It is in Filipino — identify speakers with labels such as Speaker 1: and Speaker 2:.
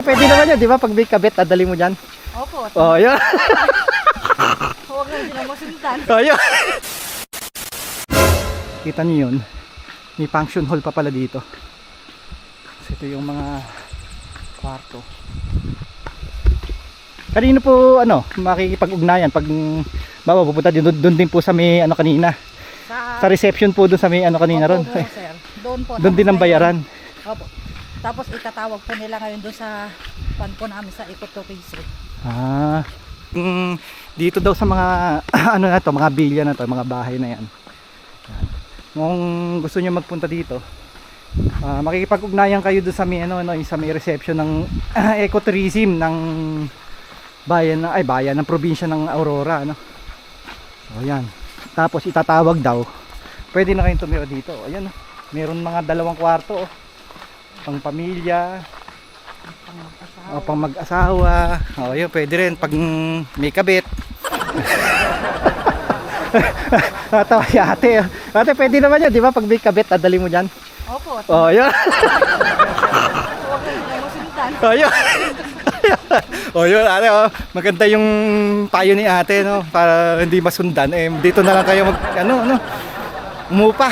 Speaker 1: Pwede naman yun, di ba? Pag may kabit, dadali mo dyan.
Speaker 2: Opo.
Speaker 1: Oh, yun.
Speaker 2: Huwag na sila masundan.
Speaker 1: Oh, yun. Kita niyo yun. May function hall pa pala dito. So, ito yung mga kwarto. Kanino po makikipag-ugnayan pag pupunta doon din po sa may kanina. Sa reception po doon sa may kanina ron.
Speaker 2: Opo, sir. Doon po.
Speaker 1: Doon din ang bayaran.
Speaker 2: Opo. Tapos itatawag po nila ngayon doon sa pan po namin sa ecotourism.
Speaker 1: Dito daw sa mga mga bilya na to, mga bahay na yan. Kung gusto niyo magpunta dito, makikipag-ugnayan kayo doon sa may sa may reception ng ecotourism ng bayan ng probinsya ng Aurora, So yan. Tapos itatawag daw. Pwede na kayong tumira dito. Ayan, meron mga 2 kwarto, pang pamilya, pang mag-asawa. Yun, pwede rin pag may kabit. Natawa si ate. Ate, pwede naman yun, di ba? Pag may kabit, dadali mo dyan.
Speaker 2: Opo.
Speaker 1: Oh, yun.
Speaker 2: Huwag na sila masundan.
Speaker 1: Oh, yun. Oh, yun, ate, maganda yung payo ni ate, para hindi masundan. Dito na lang kayo umupa.